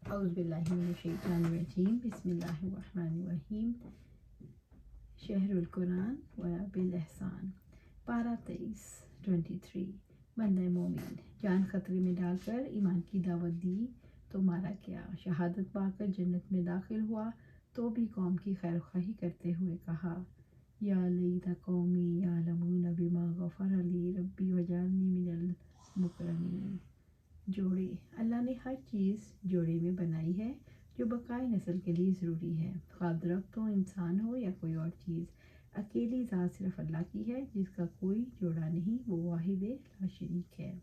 اعوذ باللہ من الشیطان الرجیم، بسم اللہ الرحمن الرحیم۔ شہر القرآن و بالاحسان، پارہ 23 بندہ مومن، جان خطرے میں ڈال کر ایمان کی دعوت دی تو مارا کیا، شہادت پا کر جنت میں داخل ہوا تو بھی قوم کی خیر خواہی کرتے ہوئے کہا یا لیت قومی یعلمون بما غفر لی ربی وجعلنی من المکرمین۔ جوڑے، اللہ نے ہر چیز جوڑے میں بنائی ہے جو بقائے نسل کے لیے ضروری ہے، خواہ درخت ہو، انسان ہو یا کوئی اور چیز۔ اکیلی ذات صرف اللہ کی ہے جس کا کوئی جوڑا نہیں، وہ واحد لا شریک ہے،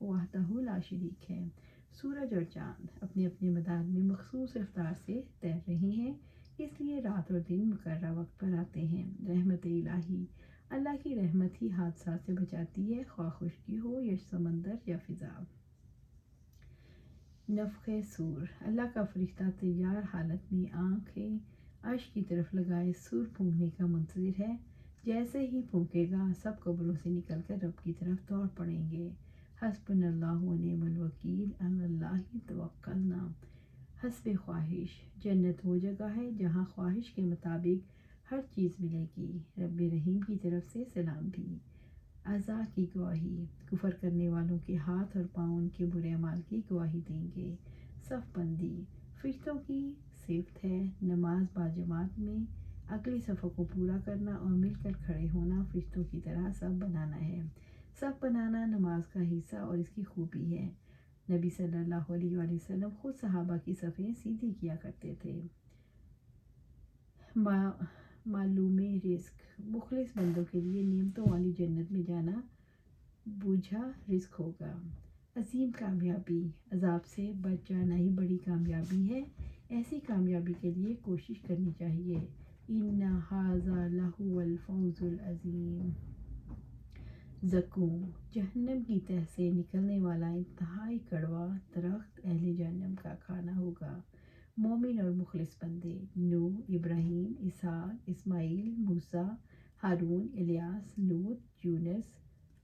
وحدہ لا شریک ہے۔ سورج اور چاند اپنے اپنے مدار میں مخصوص رفتار سے تیر رہے ہیں، اس لیے رات اور دن مقررہ وقت پر آتے ہیں۔ رحمت الہی، اللہ کی رحمت ہی حادثات سے بچاتی ہے، خواہ خشکی ہو یا سمندر یا فضا۔ نفخ سور، اللہ کا فرشتہ تیار حالت میں آنکھیں عرش کی طرف لگائے سور پھونکنے کا منتظر ہے۔ جیسے ہی پھونکے گا سب قبروں سے نکل کر رب کی طرف دوڑ پڑیں گے۔ حسبنا اللہ و نعم الوکیل، علی اللہ توکلنا۔ حسب خواہش، جنت وہ جگہ ہے جہاں خواہش کے مطابق ہر چیز ملے گی۔ رب رحیم کی طرف سے سلام بھی۔ اعضاء کی گواہی، کفر کرنے والوں کے ہاتھ اور پاؤں ان کے برے اعمال کی گواہی دیں گے۔ صف بندی، فرشتوں کی صفت ہے نماز باجماعت میں اگلی صفوں کو پورا کرنا اور مل کر کھڑے ہونا، فرشتوں کی طرح صف بنانا ہے۔ صف بنانا نماز کا حصہ اور اس کی خوبی ہے۔ نبی صلی اللہ علیہ وآلہ وسلم خود صحابہ کی صفیں سیدھی کیا کرتے تھے۔ معلوم رزق، مخلص بندوں کے لیے نعمتوں والی جنت میں جانا بوجھا رزق ہوگا۔ عظیم کامیابی، عذاب سے بچ جانا ہی بڑی کامیابی ہے، ایسی کامیابی کے لیے کوشش کرنی چاہیے۔ ان ھذا لھو الفوز العظیم۔ زقوم، جہنم کی تہہ سے نکلنے والا انتہائی کڑوا درخت اہل جہنم کا کھانا ہوگا۔ مومن اور مخلص بندے، نوح، ابراہیم، اسحاق، اسماعیل، موسیٰ، ہارون، الیاس، لوط، یونس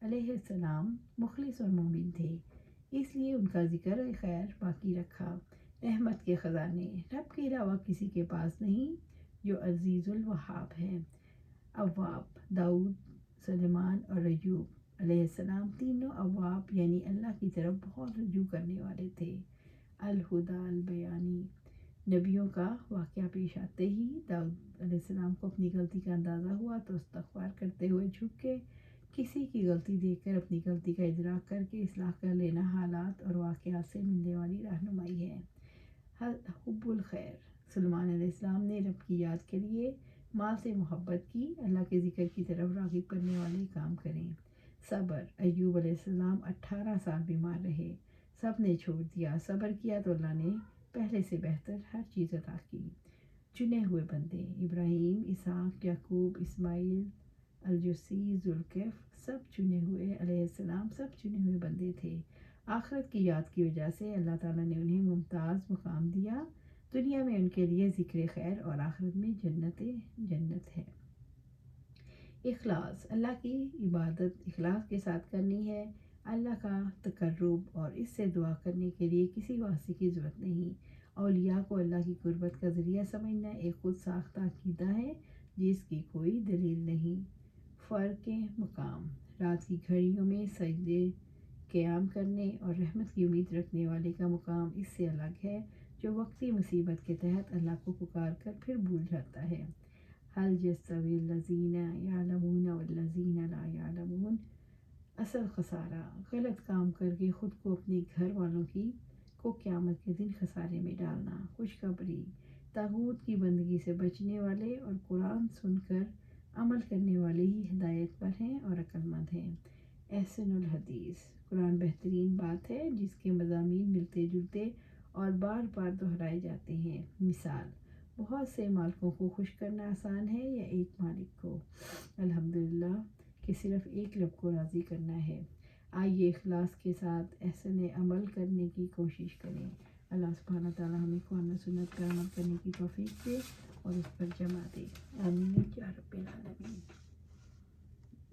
علیہ السلام مخلص اور مومن تھے، اس لیے ان کا ذکر خیر باقی رکھا۔ رحمت کے خزانے، رب کے علاوہ کسی کے پاس نہیں جو عزیز الوہاب ہے۔ اواب، داؤد، سلیمان اور ایوب علیہ السلام تینوں اواب یعنی اللہ کی طرف بہت رجوع کرنے والے تھے۔ الہدیٰ البیانی، نبیوں کا واقعہ پیش آتے ہی داؤد علیہ السلام کو اپنی غلطی کا اندازہ ہوا تو استغفار کرتے ہوئے جھک کے کسی کی غلطی دیکھ کر اپنی غلطی کا ادراک کر کے اصلاح کر لینا حالات اور واقعات سے ملنے والی رہنمائی ہے۔ حب الخیر، سلیمان علیہ السلام نے رب کی یاد کے لیے مال سے محبت کی، اللہ کے ذکر کی طرف راغب کرنے والے کام کریں۔ صبر، ایوب علیہ السلام 18 سال بیمار رہے، سب نے چھوڑ دیا، صبر کیا تو اللہ نے پہلے سے بہتر ہر چیز عطا کی۔ چنے ہوئے بندے، ابراہیم، اسحاق، یعقوب، اسماعیل، الجسی، ذوالکفل، سب چنے ہوئے علیہ السلام سب چنے ہوئے بندے تھے۔ آخرت کی یاد کی وجہ سے اللہ تعالیٰ نے انہیں ممتاز مقام دیا، دنیا میں ان کے لیے ذکر خیر اور آخرت میں جنت ہے۔ اخلاص، اللہ کی عبادت اخلاص کے ساتھ کرنی ہے، اللہ کا تقرب اور اس سے دعا کرنے کے لیے کسی واسطے کی ضرورت نہیں۔ اولیاء کو اللہ کی قربت کا ذریعہ سمجھنا ایک خود ساختہ عقیدہ ہے جس کی کوئی دلیل نہیں۔ فرق مقام، رات کی گھڑیوں میں سجدے قیام کرنے اور رحمت کی امید رکھنے والے کا مقام اس سے الگ ہے جو وقتی مصیبت کے تحت اللہ کو پکار کر پھر بھول جاتا ہے۔ هل يستوي الذين يعلمون والذين لا يعلمون۔ اصل خسارہ، غلط کام کر کے خود کو اپنے گھر والوں کو قیامت کے دن خسارے میں ڈالنا۔ خوشخبری، طاغوت کی بندگی سے بچنے والے اور قرآن سن کر عمل کرنے والے ہی ہدایت پر ہیں اور عقل مند ہیں۔ احسن الحدیث، قرآن بہترین بات ہے جس کے مضامین ملتے جلتے اور بار بار دہرائے جاتے ہیں۔ مثال، بہت سے مالکوں کو خوش کرنا آسان ہے یا ایک مالک کو؟ الحمدللہ کہ صرف ایک رب کو راضی کرنا ہے۔ آئیے اخلاص کے ساتھ احسن عمل کرنے کی کوشش کریں۔ اللہ سبحانہ تعالیٰ ہمیں قرآن و سنت پر عمل کرنے کی توفیق دے اور اس پر جمع دے۔ آمین یا رب العالمین۔